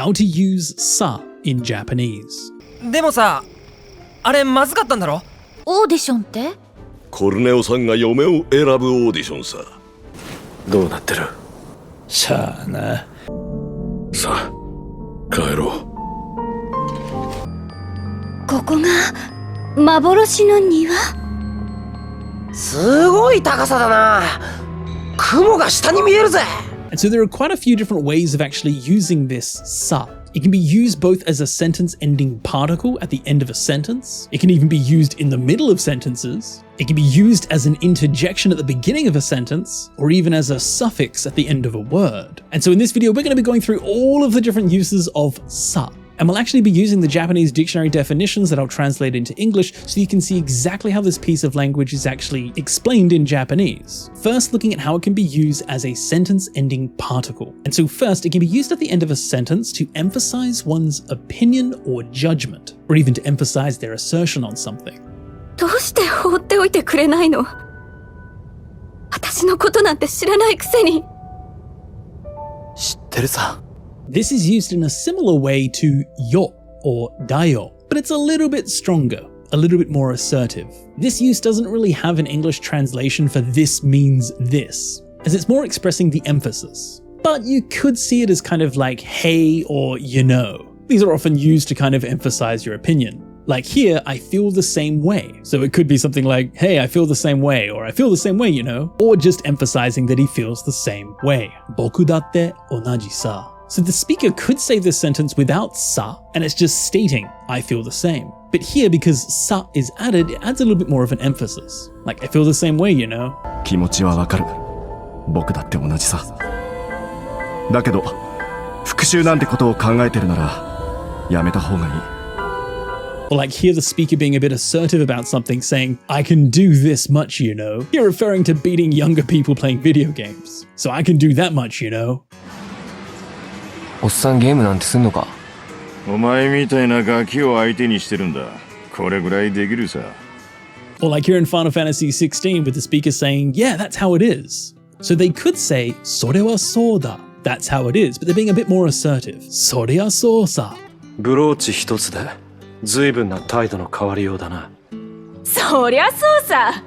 how to use sa in Japanese. でもさ、あれまずかったんだろ？オーディションって？コルネオさんが嫁を選ぶオーディションさ。どうなってる？さあな。さあ、帰ろう。ここが幻の庭？すごい高さだな。雲が下に見えるぜ。And so there are quite a few different ways of actually using this sa. It can be used both as a sentence-ending particle at the end of a sentence. It can even be used in the middle of sentences. It can be used as an interjection at the beginning of a sentence, or even as a suffix at the end of a word. And so in this video, we're going to be going through all of the different uses of sa. And we'll actually be using the Japanese dictionary definitions that I'll translate into English so you can see exactly how this piece of language is actually explained in Japanese. First, looking at how it can be used as a sentence-ending particle. And so first, it can be used at the end of a sentence to emphasize one's opinion or judgment, or even to emphasize their assertion on something. どうして放っておいてくれないの？私のことなんて知らないくせに。知ってるさ。This is used in a similar way to yo or dayo, but it's a little bit stronger, a little bit more assertive. This use doesn't really have an English translation for this means this, as it's more expressing the emphasis. But you could see it as kind of like hey or you know. These are often used to kind of emphasize your opinion. Like here, I feel the same way. So it could be something like, hey, I feel the same way, or I feel the same way, you know, or just emphasizing that he feels the same way. Boku datte onaji sa. So the speaker could say this sentence without sa, and it's just stating, I feel the same. But here, because sa is added, it adds a little bit more of an emphasis. Like, I feel the same way, you know. 気持ちはわかる。僕だって同じさ。だけど、復讐なんてことを考えてるなら、やめた方がいい。Or like here the speaker being a bit assertive about something, saying, I can do this much, you know. You're referring to beating younger people playing video games. So I can do that much, you know. おっさんゲームなんてすんのか？お前みたいなガキを相手にしてるんだ。これぐらいできるさ。Or like here in Final Fantasy 16 with the speaker saying, yeah, that's how it is. So they could say, それはそうだ. That's how it is, but they're being a bit more assertive. そりゃそうさ. ブローチ一つで随分な態度の変わりようだな。そりゃそうさ。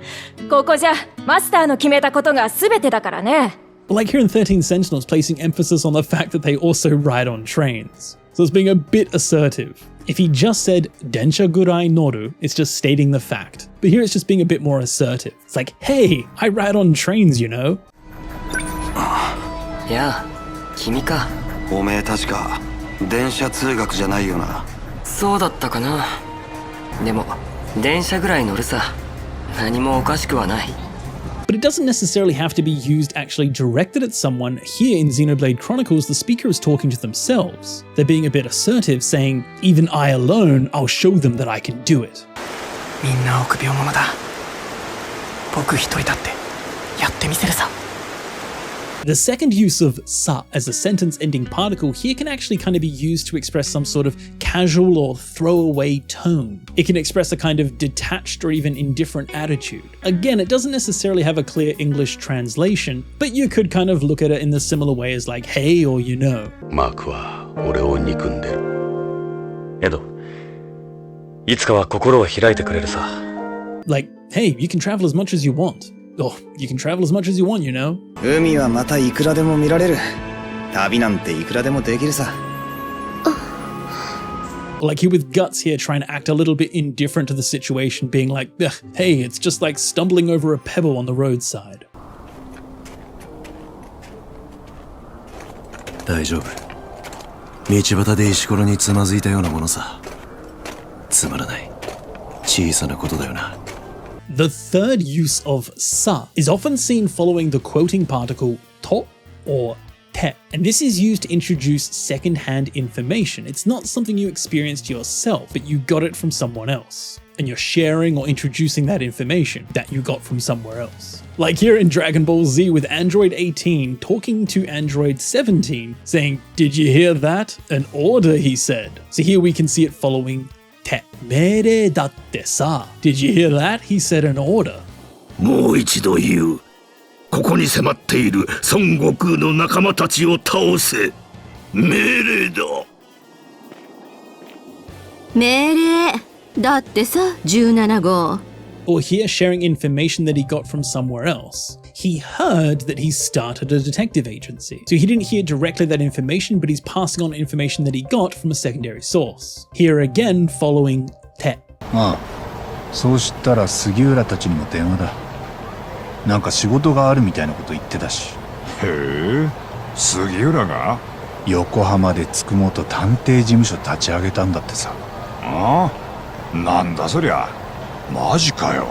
ここじゃマスターの決めたことが全てだからね。But like here in 13 Sentinels, placing emphasis on the fact that they also ride on trains. So it's being a bit assertive. If he just said, densha gurai noru, it's just stating the fact. But here it's just being a bit more assertive. It's like, hey, I ride on trains, you know? やあ、君か。おめえ確か電車通学じゃないよな。そうだったかな。でも、電車ぐらい乗るさ。何もおかしくはない。But it doesn't necessarily have to be used actually directed at someone. Here in Xenoblade Chronicles, the speaker is talking to themselves. They're being a bit assertive, saying, even I alone, I'll show them that I can do it. みんな臆病者だ。僕一人だってやってみせるさ。The second use of sa as a sentence-ending particle here can actually kind of be used to express some sort of casual or throwaway tone. It can express a kind of detached or even indifferent attitude. Again, it doesn't necessarily have a clear English translation, but you could kind of look at it in the similar way as like, hey, or you know. マークは俺を憎んでる。エド、いつかは心を開いてくれるさ。Like, hey, you can travel as much as you want. Oh, you can travel as much as you want, you know? 海はまたいくらでも見られる。旅なんていくらでもできるさ。Like here with Guts here trying to act a little bit indifferent to the situation, being like, hey, it's just like stumbling over a pebble on the roadside. 大丈夫。道端で石ころにつまずいたようなものさ。つまらない。小さなことだよな。The third use of sa is often seen following the quoting particle to or te, and this is used to introduce second-hand information. It's not something you experienced yourself, but you got it from someone else. And you're sharing or introducing that information that you got from somewhere else. Like here in Dragon Ball Z with Android 18 talking to Android 17, saying, did you hear that? An order, he said. So here we can see it following te. Mere datte sa. Did you hear that? He said an order. もう一度言う。ここに迫っている孫悟空の仲間たちを倒せ。命令だ。命令だってさ、17号。 Or here sharing information that he got from somewhere else. He heard that he started a detective agency. So he didn't hear directly that information, but he's passing on information that he got from a secondary source. Here again, following te. ああ、そうしたら杉浦たちにも電話だ。なんか仕事があるみたいなこと言ってたし。へえ、杉浦が？横浜でつくもと探偵事務所立ち上げたんだってさ。ああ、なんだそりゃ。マジかよ。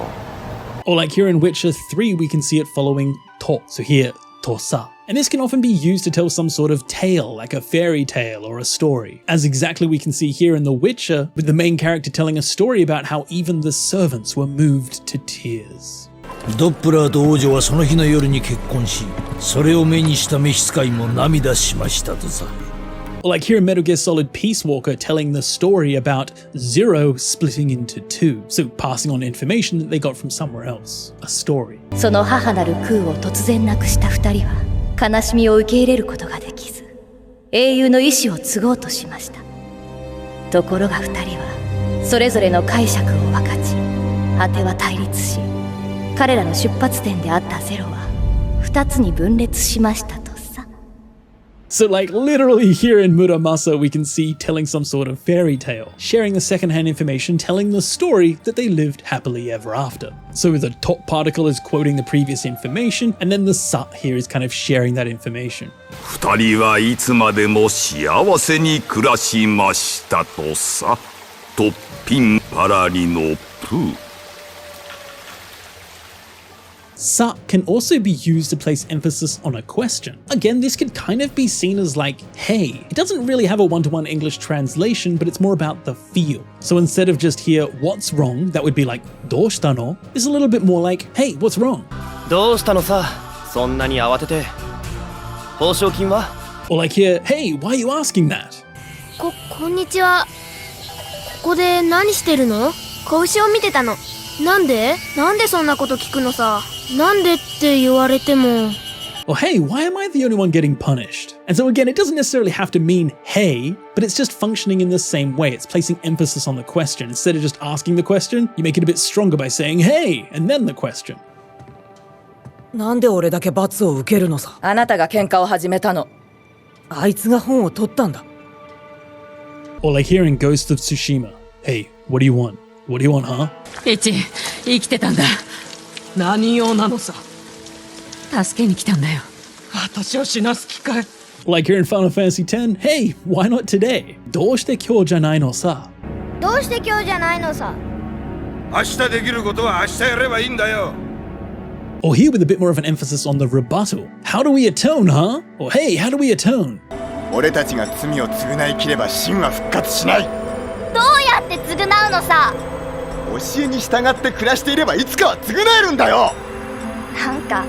Or like here in Witcher 3, we can see it following to. So here, tosa. And this can often be used to tell some sort of tale, like a fairy tale or a story. As exactly we can see here in The Witcher, with the main character telling a story about how even the servants were moved to tears. ドップラーと王女はその日の夜に結婚し、それを目にした召使いも涙しましたとさ。Or like here in Metal Gear Solid Peace Walker telling the story about Zero splitting into two. So passing on information that they got from somewhere else. A story. その母なる空を突然亡くした二人は、悲しみを受け入れることができず、英雄の意志を継ごうとしました。ところが二人は、それぞれの解釈を分かち、果ては対立し、彼らの出発点であったゼロは、二つに分裂しましたとさ。 So like literally here in Muramasa we can see telling some sort of fairy tale, sharing the secondhand information, telling the story that they lived happily ever after. So the top particle is quoting the previous information, and then the sa here is kind of sharing that information. 二人はいつまでも幸せに暮らしましたとさ。とっぴんパラリのプー。 Sa can also be used to place emphasis on a question. Again, this could kind of be seen as like, hey. It doesn't really have a one-to-one English translation, but it's more about the feel. So instead of just here, what's wrong, that would be like, どうしたの? It's a little bit more like, hey, what's wrong? どうしたのさ、そんなに慌てて。報奨金は? Or like here, hey, why are you asking that? こんにちは。ここで何してるの？子牛を見てたの。なんでそんなこと聞くのさ。なんでって言われても。 Or hey, why am I the only one getting punished? And so again, it doesn't necessarily have to mean hey, but it's just functioning in the same way. It's placing emphasis on the question. Instead of just asking the question, you make it a bit stronger by saying hey, and then the question. なんで俺だけ罰を受けるのさ。あなたが喧嘩を始めたの。あいつが本を取ったんだ。 Or like here in Ghost of Tsushima, hey, what do you want? What do you want, huh? エチ、生きてたんだ。何用なのさ。助けに来たんだよ。私を死なす気かい。 Like here in Final Fantasy X, hey, why not today? どうして今日じゃないのさ。どうして今日じゃないのさ。明日できることは明日やればいいんだよ。 Or here with a bit more of an emphasis on the rebuttal. How do we atone, huh? Or hey, how do we atone? 俺たちが罪を償い切れば神は復活しない。どうやって償うのさ。教えに従って暮らしていればいつかは償えるんだよ。なんか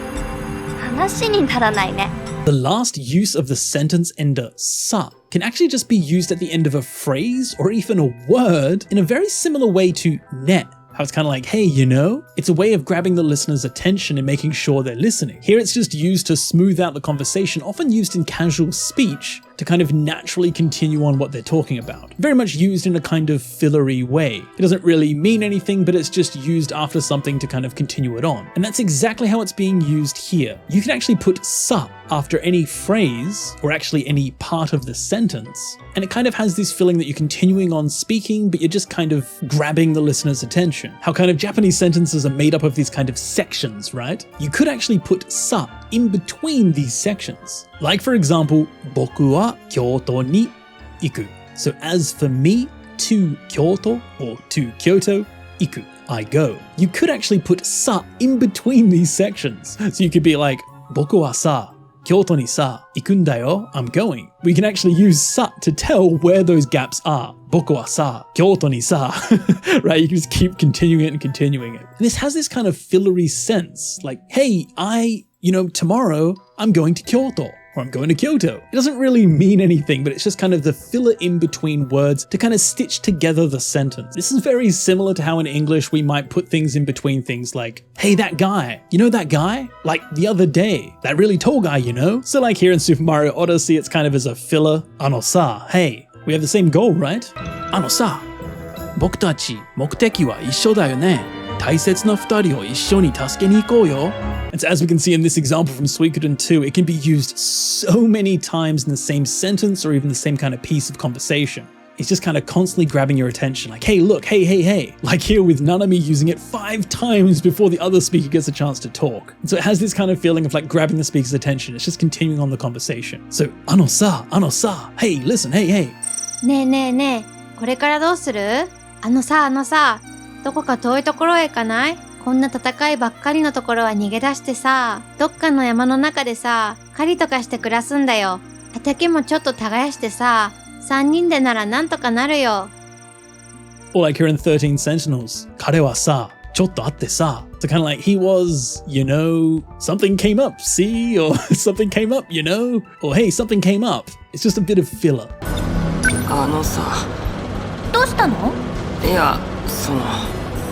話にならないね。 The last use of the sentence ender sa can actually just be used at the end of a phrase or even a word in a very similar way to ne. How it's kind of like, hey, you know? It's a way of grabbing the listener's attention and making sure they're listening. Here it's just used to smooth out the conversation, often used in casual speech to kind of naturally continue on what they're talking about. Very much used in a kind of fillery way. It doesn't really mean anything, but it's just used after something to kind of continue it on. And that's exactly how it's being used here. You can actually put sa after any phrase, or actually any part of the sentence, and it kind of has this feeling that you're continuing on speaking, but you're just kind of grabbing the listener's attention. How kind of Japanese sentences are made up of these kind of sections, right? You could actually put sa in between these sections. Like for example, boku wa Kyoto ni iku. So as for me, to Kyoto or to Kyoto, iku, I go. You could actually put sa in between these sections. So you could be like, boku wa sa, Kyoto ni sa, ikun yo, I'm going. We can actually use sa to tell where those gaps are. Boku wa sa, Kyoto ni sa. Right? You can just keep continuing it and continuing it. And this has this kind of fillery sense. Like, hey, tomorrow I'm going to Kyoto. Or I'm going to Kyoto. It doesn't really mean anything, but it's just kind of the filler in between words to kind of stitch together the sentence. This is very similar to how in English we might put things in between things like, hey, that guy, you know that guy? Like the other day, that really tall guy, you know? So like here in Super Mario Odyssey, it's kind of as a filler. Ano sa, hey, we have the same goal, right? Ano sa. 僕たち目的は一緒だよね。大切な二人を一緒に助けに行こうよ。And so as we can see in this example from Suikoden 2, it can be used so many times in the same sentence or even the same kind of piece of conversation. It's just kind of constantly grabbing your attention, like, hey, look, hey, hey, hey. Like here with Nanami using it 5 times before the other speaker gets a chance to talk. And so it has this kind of feeling of like grabbing the speaker's attention. It's just continuing on the conversation. So, あのさ, hey, listen, hey, hey. ねえねえねえ、これからどうする？あのさ、どこか遠いところへ行かない？こんな戦いばっかりのところは逃げ出してさ、どっかの山の中でさ、狩りとかして暮らすんだよ。畑もちょっと耕してさ、3人でならなんとかなるよ。Or like here in 13 Sentinels, 彼はさ、ちょっと会ってさ。So kind of like he was, you know, something came up, see? Or something came up, you know? Or hey, something came up. It's just a bit of filler. あのさ。どうしたの？いや、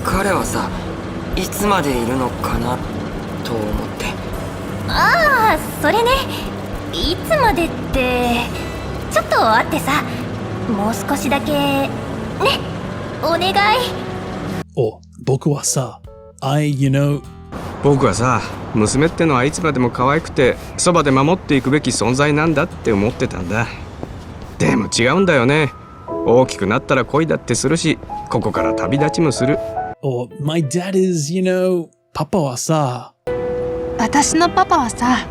彼はさ、いつまでいるのかなと思って。ああ、それね。いつまでって、ちょっと会ってさ、もう少しだけね、お願い。お、僕はさ、you know。僕はさ、娘ってのはいつまでも可愛くて、そばで守っていくべき存在なんだって思ってたんだ。でも違うんだよね。大きくなったら恋だってするし、ここから旅立ちもする。Or my dad is, you know, パパはさ。私のパパはさ、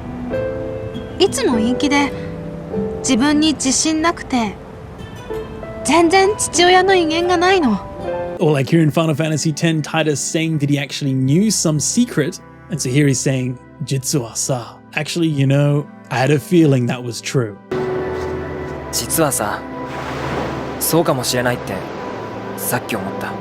いつも陰気で、自分に自信なくて、全然父親の威厳がないの。Or like here in Final Fantasy X, Titus saying that he actually knew some secret, and so here he's saying, 実はさ。Actually, you know, I had a feeling that was true. 実はさ、そうかもしれないってさっき思った。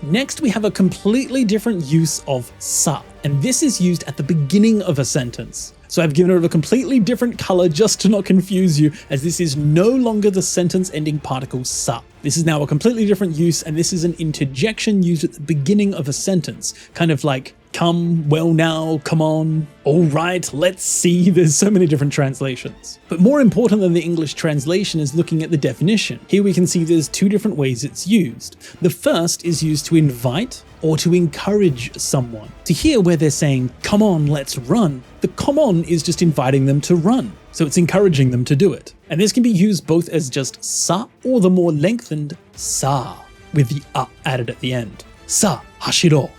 Next, we have a completely different use of sa, and this is used at the beginning of a sentence. So I've given it a completely different color just to not confuse you, as this is no longer the sentence-ending particle sa. This is now a completely different use, and this is an interjection used at the beginning of a sentence, kind of like come, well now, come on, all right, let's see. There's so many different translations. But more important than the English translation is looking at the definition. Here we can see there's 2 different ways it's used. The first is used to invite or to encourage someone. To hear where they're saying, come on, let's run, the come on is just inviting them to run. So it's encouraging them to do it. And this can be used both as just sa or the more lengthened sa with the a added at the end. Sa, hashiro.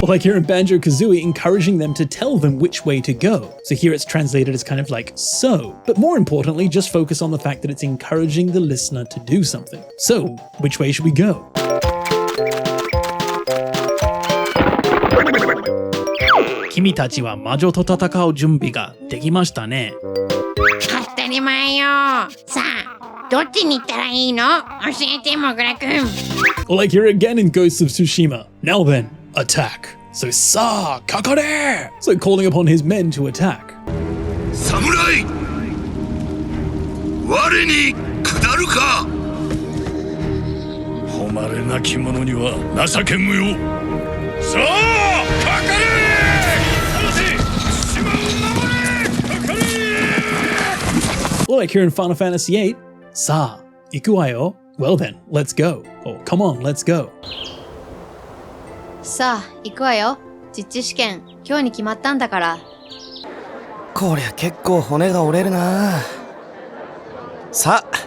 Or like here in Banjo-Kazooie, encouraging them to tell them which way to go. So here it's translated as kind of like so. But more importantly, just focus on the fact that it's encouraging the listener to do something. So, which way should we go? 君たちは魔女と戦う準備ができましたね。当たり前よ。さあ、どっちに行ったらいいの？教えて、もぐらくん。Or like here again in Ghosts of Tsushima. Now then, attack. So sa, kakare! So calling upon his men to attack. Samurai! Ware ni kudaru ka? Homare na kimono ni wa nasaken mu yo. Sa, kakare! Or like here in Final Fantasy VIII. Sa, iku wa yo. Well then, let's go. Or come on, let's go. さあ、行くわよ。実地試験、今日に決まったんだから。こりゃ結構骨が折れるな。さあ、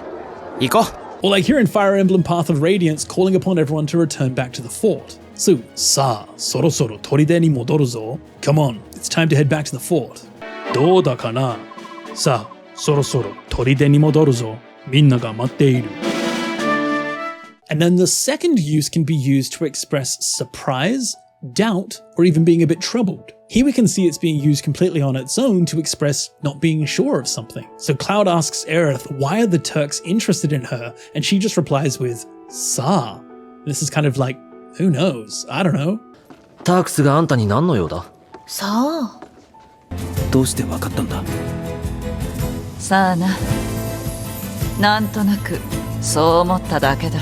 行こう。Or like here in Fire Emblem Path of Radiance, calling upon everyone to return back to the fort. So, さあ、そろそろ砦に戻るぞ。Come on, it's time to head back to the fort. どうだかな。さあ、そろそろ砦に戻るぞ。みんなが待っている。And then the second use can be used to express surprise, doubt, or even being a bit troubled. Here we can see it's being used completely on its own to express not being sure of something. So Cloud asks Aerith, why are the Turks interested in her? And she just replies with, Sa. This is kind of like, who knows? I don't know. タークスがあんたに何の用だ？さあ。どうしてわかったんだ？さあな。なんとなくそう思っただけだ。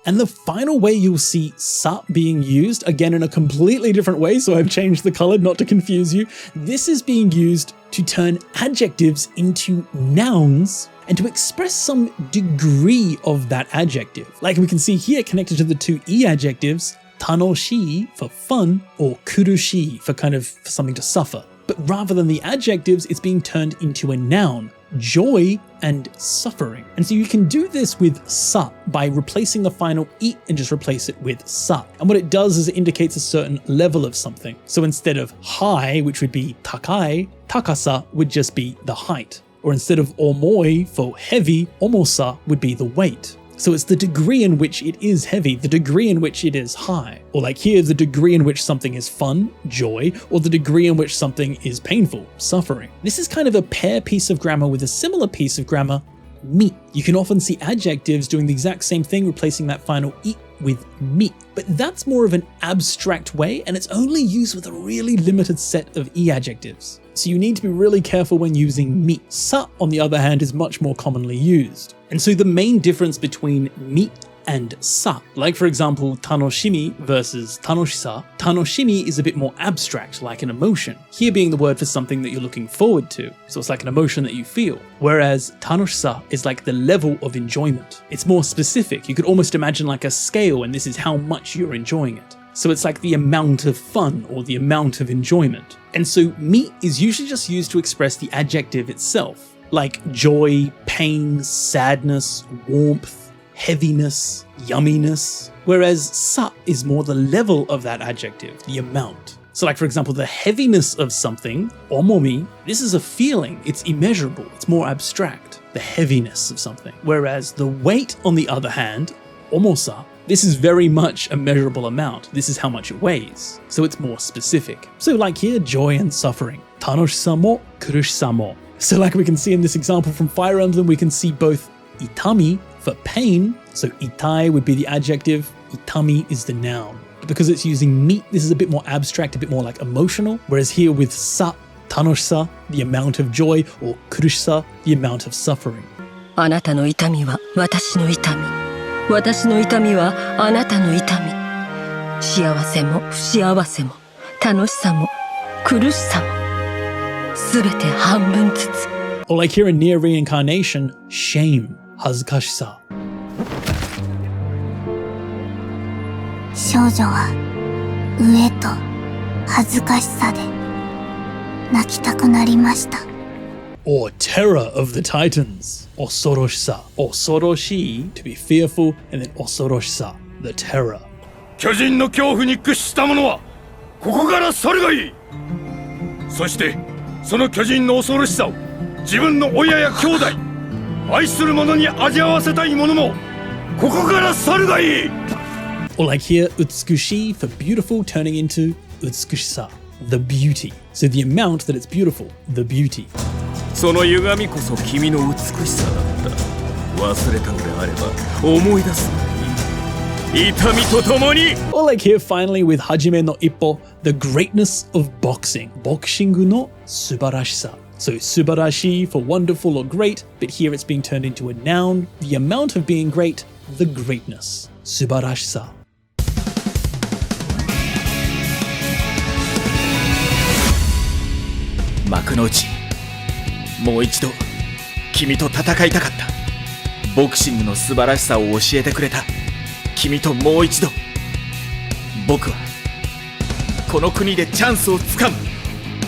And the final way you'll see sa being used, again in a completely different way, so I've changed the color not to confuse you, this is being used to turn adjectives into nouns and to express some degree of that adjective. Like we can see here connected to the two e adjectives, tanoshii for fun or kurushii for for something to suffer. But rather than the adjectives, it's being turned into a noun, joy and suffering. And so you can do this with sa by replacing the final i and just replace it with sa. And what it does is it indicates a certain level of something. So instead of high, which would be takai, takasa would just be the height. Or instead of omoi for heavy, omosa would be the weight. So it's the degree in which it is heavy, the degree in which it is high. Or like here, the degree in which something is fun, joy, or the degree in which something is painful, suffering. This is kind of a pair piece of grammar with a similar piece of grammar, mi. You can often see adjectives doing the exact same thing, replacing that final i with mi. But that's more of an abstract way, and it's only used with a really limited set of e adjectives. So you need to be really careful when using mi. Sa, on the other hand, is much more commonly used. And so the main difference between mi and sa, like for example, tanoshimi versus tanoshisa, tanoshimi is a bit more abstract, like an emotion, here being the word for something that you're looking forward to. So it's like an emotion that you feel. Whereas tanoshisa is like the level of enjoyment. It's more specific. You could almost imagine like a scale, and this is how much you're enjoying it. So it's like the amount of fun or the amount of enjoyment. And so mi is usually just used to express the adjective itself, like joy, pain, sadness, warmth, heaviness, yumminess. Whereas sa is more the level of that adjective, the amount. So like for example, the heaviness of something, omomi, this is a feeling, it's immeasurable, it's more abstract, the heaviness of something. Whereas the weight, on the other hand, omosa, this is very much a measurable amount. This is how much it weighs. So it's more specific. So like here, joy and suffering. Tanoshisa mo, kurushisa mo. So like we can see in this example from Fire Emblem, we can see both itami for pain. So itai would be the adjective, itami is the noun. But because it's using mi, this is a bit more abstract, a bit more like emotional. Whereas here with sa, tanoshisa, the amount of joy, or kurushisa, the amount of suffering. あなたの痛みは私の痛み。私の痛みはあなたの痛み。幸せも不幸せも楽しさも苦しさもすべて半分ずつ。Or like here in Near Reincarnation, shame, 恥ずかしさ。少女は飢えと恥ずかしさで泣きたくなりました。Or terror of the Titans, osoroshisa. Osoroshi, to be fearful, and then osoroshisa, the terror. 巨人の恐怖に屈した者はここから去るがいい。そしてその巨人の恐ろしさを自分の親や兄弟、愛する者に味わわせたい者もここから去るがいい。 Or like here, utsukushi for beautiful turning into utsukushisa, the beauty. So the amount that it's beautiful, the beauty. その歪みこそ君の美しさだった。忘れたのであれば思い出すがいい。痛みとともに。 Or like here finally with Hajime no Ippo, the greatness of boxing. Boxingu no subarashisa. So subarashi for wonderful or great, but here it's being turned into a noun. The amount of being great, the greatness. Subarashisa. 幕の内。もう一度君と戦いたかった。ボクシングの素晴らしさを教えてくれた君ともう一度。僕はこの国でチャンスをつかむ。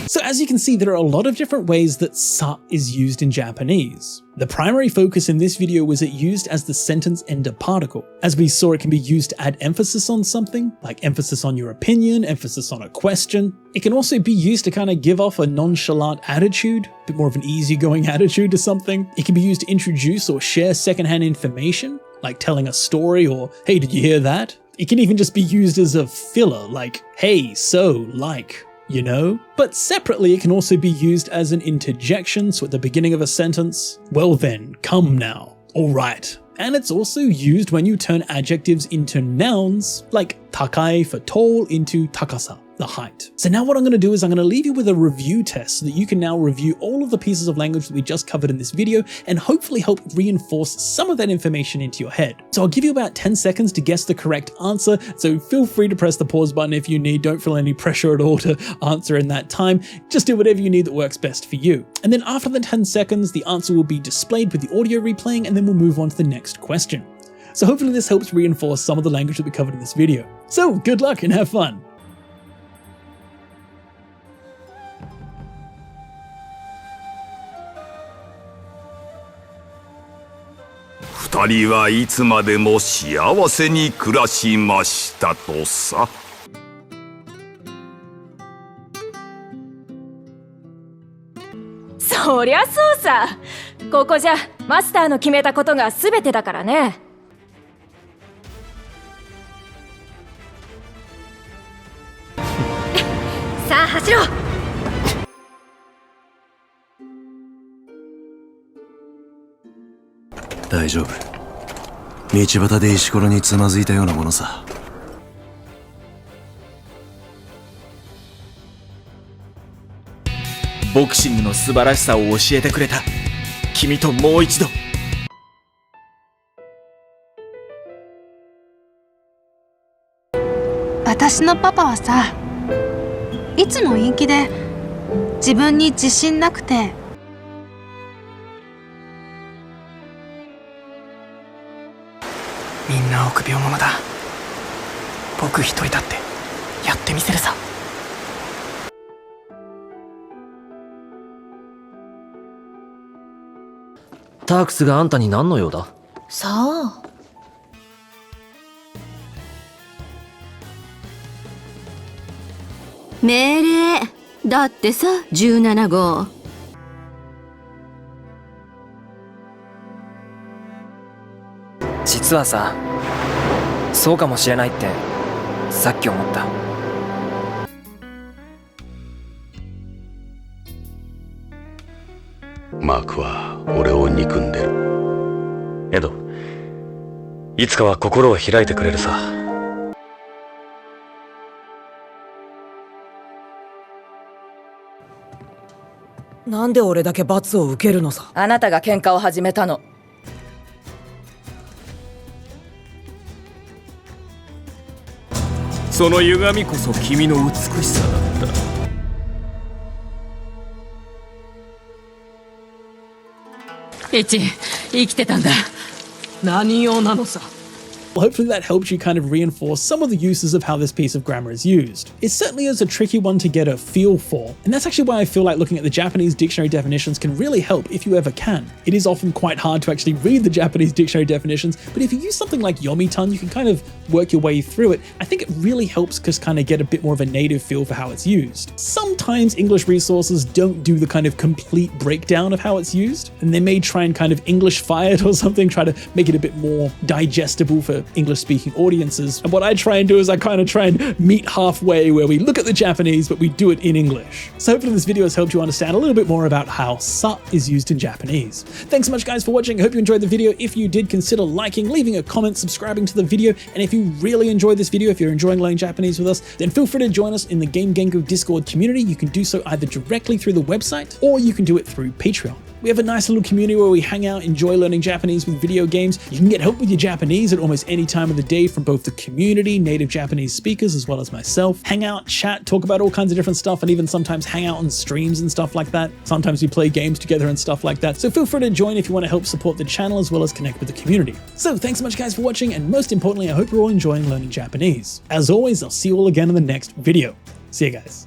So as you can see, there are a lot of different ways that sa is used in Japanese. The primary focus in this video was it used as the sentence ender particle. As we saw, it can be used to add emphasis on something, like emphasis on your opinion, emphasis on a question. It can also be used to kind of give off a nonchalant attitude, a bit more of an easygoing attitude to something. It can be used to introduce or share secondhand information, like telling a story or, hey, did you hear that? It can even just be used as a filler, like, hey, so, like. You know? But separately, it can also be used as an interjection, so at the beginning of a sentence, well then, come now. Alright. And it's also used when you turn adjectives into nouns, like takai for tall into takasa. the height. So now what I'm going to do is I'm going to leave you with a review test so that you can now review all of the pieces of language that we just covered in this video and hopefully help reinforce some of that information into your head. So I'll give you about 10 seconds to guess the correct answer, so feel free to press the pause button if you need. Don't feel any pressure at all to answer in that time. Just do whatever you need that works best for you. And then after the 10 seconds, the answer will be displayed with the audio replaying, and then we'll move on to the next question. So hopefully this helps reinforce some of the language that we covered in this video. So good luck and have fun! 二人はいつまでも幸せに暮らしましたとさ。そりゃそうさ。ここじゃマスターの決めたことが全てだからね。さあ走ろう。大丈夫。道端で石ころにつまずいたようなものさ。ボクシングの素晴らしさを教えてくれた君ともう一度。私のパパはさ、いつも陰気で自分に自信なくて、みんな臆病者だ。僕一人だってやってみせるさ。タークスがあんたに何の用だ？さあ。命令だってさ、17号。実はさ、そうかもしれないってさっき思った。マークは俺を憎んでる。エド、いつかは心を開いてくれるさ。なんで俺だけ罰を受けるのさ。あなたが喧嘩を始めたの。その歪みこそ君の美しさだった。エチ、生きてたんだ。何用なのさ。Well, hopefully that helps you kind of reinforce some of the uses of how this piece of grammar is used. It certainly is a tricky one to get a feel for, and that's actually why I feel like looking at the Japanese dictionary definitions can really help if you ever can. It is often quite hard to actually read the Japanese dictionary definitions, but if you use something like Yomitan, you can kind of work your way through it. I think it really helps just kind of get a bit more of a native feel for how it's used. Sometimes English resources don't do the kind of complete breakdown of how it's used, and they may try and kind of Englishify it or something, try to make it a bit more digestible for English-speaking audiences. And what I try and do is I kind of try and meet halfway where we look at the Japanese, but we do it in English. So hopefully this video has helped you understand a little bit more about how sa is used in Japanese. Thanks so much guys for watching. I hope you enjoyed the video. If you did, consider liking, leaving a comment, subscribing to the video. And if you really enjoyed this video, if you're enjoying learning Japanese with us, then feel free to join us in the Game Genko Discord community. You can do so either directly through the website or you can do it through Patreon. We have a nice little community where we hang out, enjoy learning Japanese with video games. You can get help with your Japanese at almost any time of the day from both the community, native Japanese speakers, as well as myself. Hang out, chat, talk about all kinds of different stuff, and even sometimes hang out on streams and stuff like that. Sometimes we play games together and stuff like that. So feel free to join if you want to help support the channel as well as connect with the community. So thanks so much guys for watching, and most importantly, I hope you're all enjoying learning Japanese. As always, I'll see you all again in the next video. See you guys.